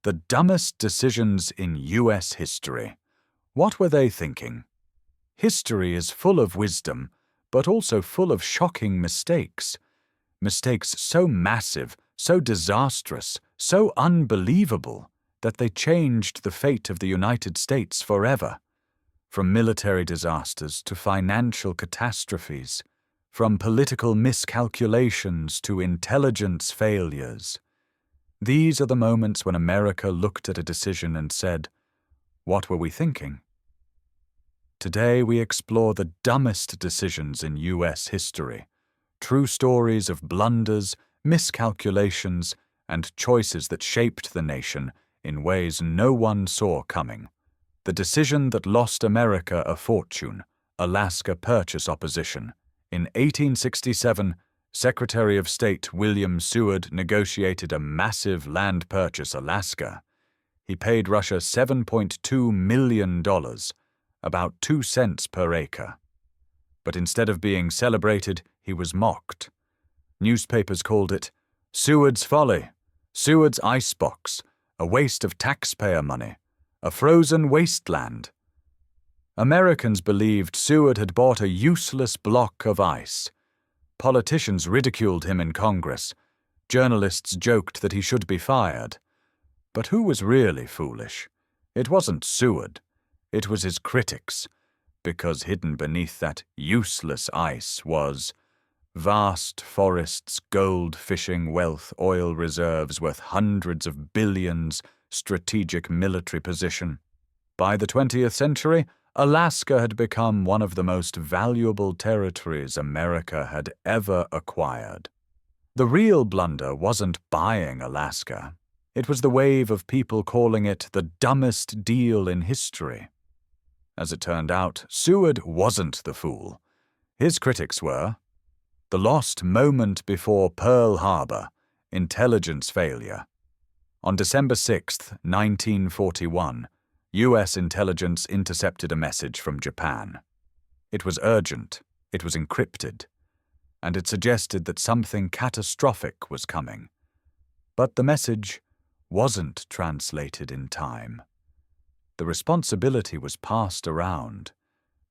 The dumbest decisions in U.S. history. What were they thinking? History is full of wisdom, but also full of shocking mistakes. Mistakes so massive, so disastrous, so unbelievable, that they changed the fate of the United States forever. From military disasters to financial catastrophes, from political miscalculations to intelligence failures. These are the moments when America looked at a decision and said, "What were we thinking?" Today we explore the dumbest decisions in U.S. history, true stories of blunders, miscalculations, and choices that shaped the nation in ways no one saw coming. The decision that lost America a fortune, Alaska Purchase opposition. In 1867, Secretary of State William Seward negotiated a massive land purchase Alaska. He paid Russia $7.2 million, about 2 cents per acre. But instead of being celebrated, he was mocked. Newspapers called it Seward's folly, Seward's icebox, a waste of taxpayer money, a frozen wasteland. Americans believed Seward had bought a useless block of ice. Politicians ridiculed him in Congress. Journalists joked that he should be fired. But who was really foolish? It wasn't Seward. It was his critics, because hidden beneath that useless ice was vast forests, gold, fishing wealth, oil reserves worth hundreds of billions, strategic military position. By the 20th century, Alaska had become one of the most valuable territories America had ever acquired. The real blunder wasn't buying Alaska. It was the wave of people calling it the dumbest deal in history. As it turned out, Seward wasn't the fool. His critics were the lost moment before Pearl Harbor, intelligence failure. On December 6, 1941, U.S. intelligence intercepted a message from Japan. It was urgent, it was encrypted, and it suggested that something catastrophic was coming. But the message wasn't translated in time. The responsibility was passed around.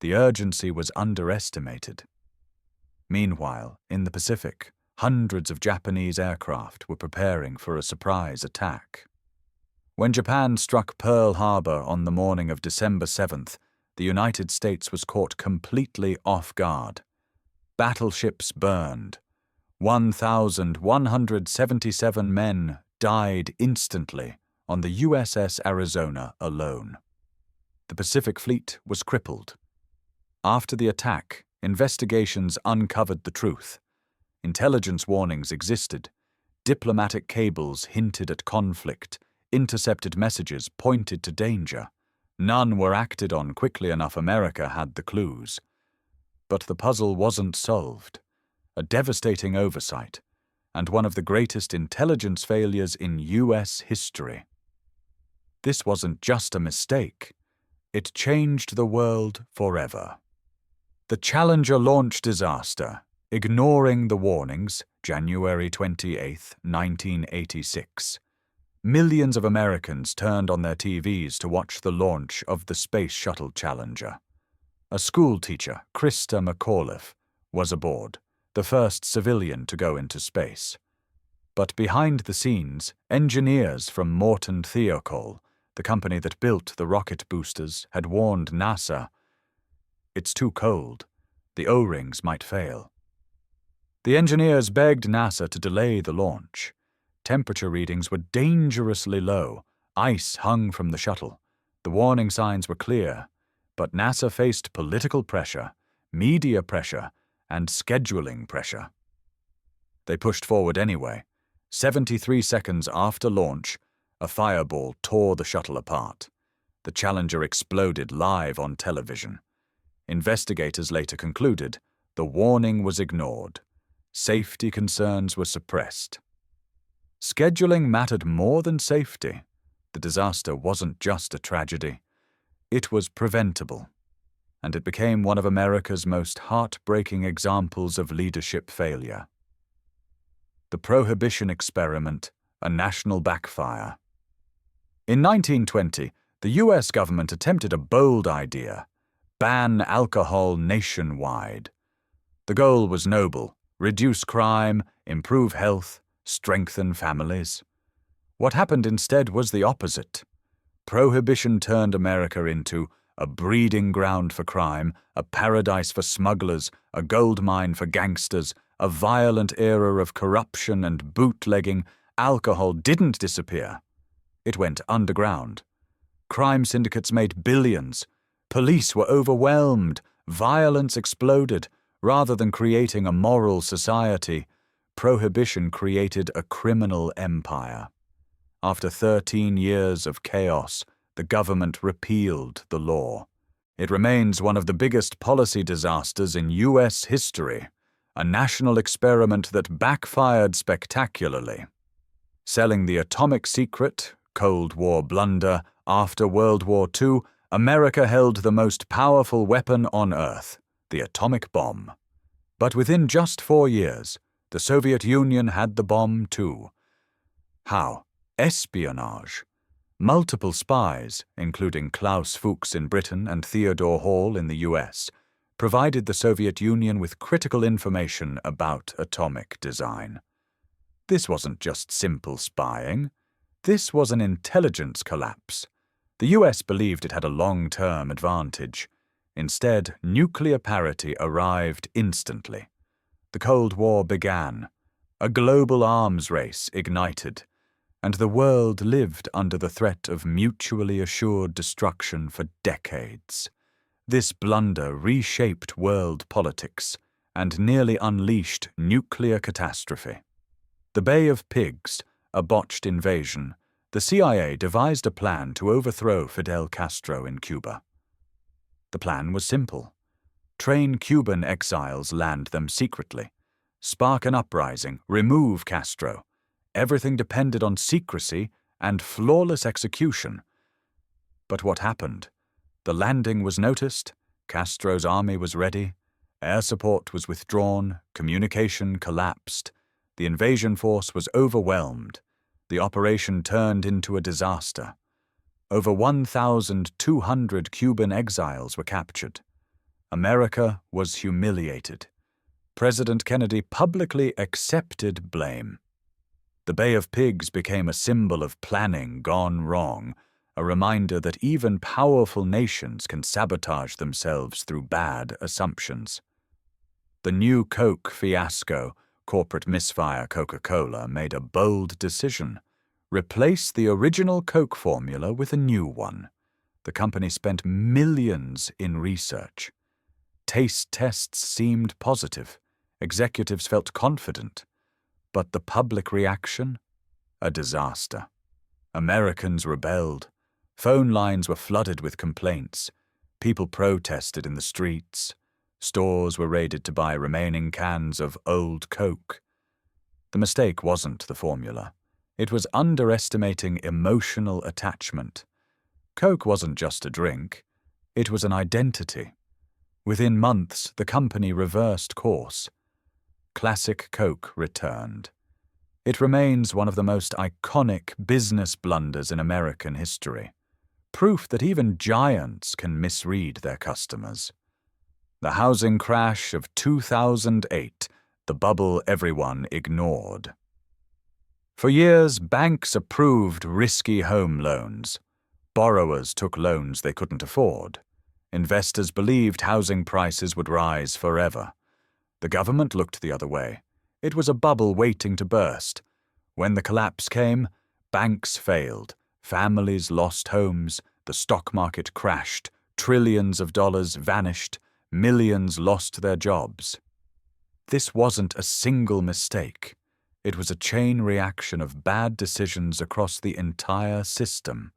The urgency was underestimated. Meanwhile, in the Pacific, hundreds of Japanese aircraft were preparing for a surprise attack. When Japan struck Pearl Harbor on the morning of December 7th, the United States was caught completely off guard. Battleships burned. 1,177 men died instantly on the USS Arizona alone. The Pacific Fleet was crippled. After the attack, investigations uncovered the truth. Intelligence warnings existed. Diplomatic cables hinted at conflict. Intercepted messages pointed to danger. None were acted on quickly enough. America had the clues. But the puzzle wasn't solved. A devastating oversight, and one of the greatest intelligence failures in U.S. history. This wasn't just a mistake. It changed the world forever. The Challenger launch disaster, ignoring the warnings, January 28, 1986. Millions of Americans turned on their TVs to watch the launch of the Space Shuttle Challenger. A school teacher, Krista McAuliffe, was aboard, the first civilian to go into space. But behind the scenes, engineers from Morton Thiokol, the company that built the rocket boosters, had warned NASA, "It's too cold. The O-rings might fail." The engineers begged NASA to delay the launch. Temperature readings were dangerously low. Ice hung from the shuttle. The warning signs were clear, but NASA faced political pressure, media pressure, and scheduling pressure. They pushed forward anyway. 73 seconds after launch, a fireball tore the shuttle apart. The Challenger exploded live on television. Investigators later concluded the warning was ignored. Safety concerns were suppressed. Scheduling mattered more than safety. The disaster wasn't just a tragedy. It was preventable. And it became one of America's most heartbreaking examples of leadership failure. The Prohibition experiment, a national backfire. In 1920, the US government attempted a bold idea: ban alcohol nationwide. The goal was noble: reduce crime, improve health, strengthen families. What happened instead was the opposite. Prohibition turned America into a breeding ground for crime, a paradise for smugglers, a gold mine for gangsters, a violent era of corruption and bootlegging. Alcohol didn't disappear. It went underground. Crime syndicates made billions. Police were overwhelmed. Violence exploded. Rather than creating a moral society, Prohibition created a criminal empire. After 13 years of chaos, the government repealed the law. It remains one of the biggest policy disasters in US history, a national experiment that backfired spectacularly. Selling the atomic secret, Cold War blunder, after World War II, America held the most powerful weapon on Earth, the atomic bomb. But within just 4 years, the Soviet Union had the bomb too. How? Espionage. Multiple spies, including Klaus Fuchs in Britain and Theodore Hall in the US, provided the Soviet Union with critical information about atomic design. This wasn't just simple spying. This was an intelligence collapse. The US believed it had a long-term advantage. Instead, nuclear parity arrived instantly. The Cold War began. A global arms race ignited, and the world lived under the threat of mutually assured destruction for decades. This blunder reshaped world politics and nearly unleashed nuclear catastrophe. The Bay of Pigs, a botched invasion, the CIA devised a plan to overthrow Fidel Castro in Cuba. The plan was simple: train Cuban exiles, land them secretly, spark an uprising, remove Castro. Everything depended on secrecy and flawless execution. But what happened? The landing was noticed, Castro's army was ready, air support was withdrawn, communication collapsed, the invasion force was overwhelmed, the operation turned into a disaster. Over 1,200 Cuban exiles were captured. America was humiliated. President Kennedy publicly accepted blame. The Bay of Pigs became a symbol of planning gone wrong, a reminder that even powerful nations can sabotage themselves through bad assumptions. The new Coke fiasco, corporate misfire Coca-Cola, made a bold decision: replace the original Coke formula with a new one. The company spent millions in research. Taste tests seemed positive. Executives felt confident. But the public reaction? A disaster. Americans rebelled. Phone lines were flooded with complaints. People protested in the streets. Stores were raided to buy remaining cans of old Coke. The mistake wasn't the formula. It was underestimating emotional attachment. Coke wasn't just a drink. It was an identity. Within months, the company reversed course. Classic Coke returned. It remains one of the most iconic business blunders in American history. Proof that even giants can misread their customers. The housing crash of 2008, the bubble everyone ignored. For years, banks approved risky home loans. Borrowers took loans they couldn't afford. Investors believed housing prices would rise forever. The government looked the other way. It was a bubble waiting to burst. When the collapse came, banks failed, families lost homes, the stock market crashed, trillions of dollars vanished, millions lost their jobs. This wasn't a single mistake. It was a chain reaction of bad decisions across the entire system.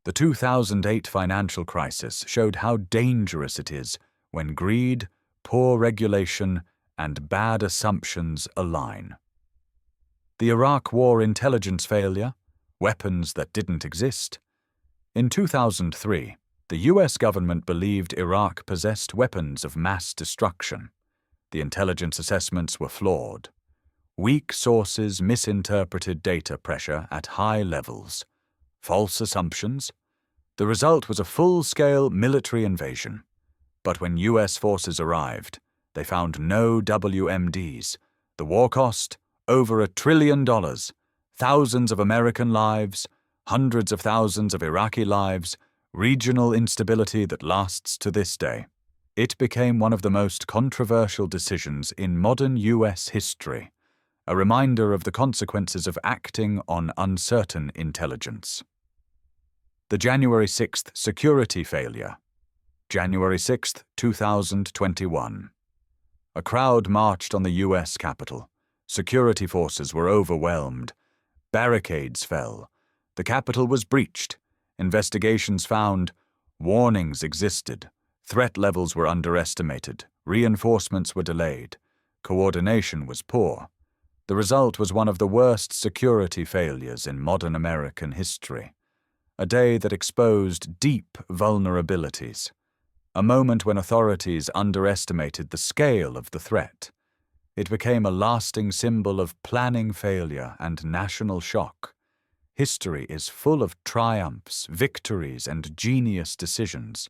The 2008 financial crisis showed how dangerous it is when greed, poor regulation, and bad assumptions align. The Iraq War intelligence failure, weapons that didn't exist. In 2003, the US government believed Iraq possessed weapons of mass destruction. The intelligence assessments were flawed. Weak sources misinterpreted data pressure at high levels. false assumptions. The result was a full-scale military invasion. But when US forces arrived, they found no WMDs. The war cost? Over $1 trillion. Thousands of American lives, hundreds of thousands of Iraqi lives, regional instability that lasts to this day. It became one of the most controversial decisions in modern US history, a reminder of the consequences of acting on uncertain intelligence. The January 6th security failure. January 6, 2021. A crowd marched on the US Capitol. Security forces were overwhelmed. Barricades fell. The Capitol was breached. Investigations found warnings existed. Threat levels were underestimated. Reinforcements were delayed. Coordination was poor. The result was one of the worst security failures in modern American history. A day that exposed deep vulnerabilities. A moment when authorities underestimated the scale of the threat. It became a lasting symbol of planning failure and national shock. History is full of triumphs, victories, and genius decisions,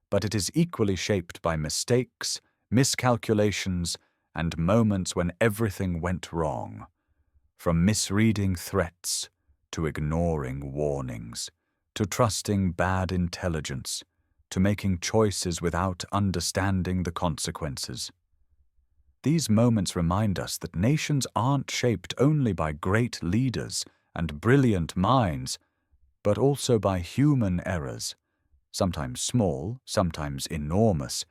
but it is equally shaped by mistakes, miscalculations, and moments when everything went wrong. From misreading threats, to ignoring warnings, to trusting bad intelligence, to making choices without understanding the consequences. These moments remind us that nations aren't shaped only by great leaders and brilliant minds, but also by human errors, sometimes small, sometimes enormous,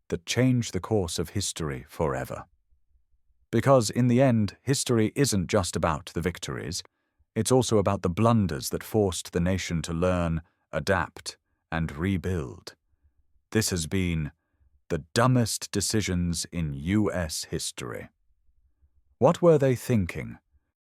that change the course of history forever. Because in the end, history isn't just about the victories, it's also about the blunders that forced the nation to learn, adapt, and rebuild. This has been the dumbest decisions in US history. What were they thinking?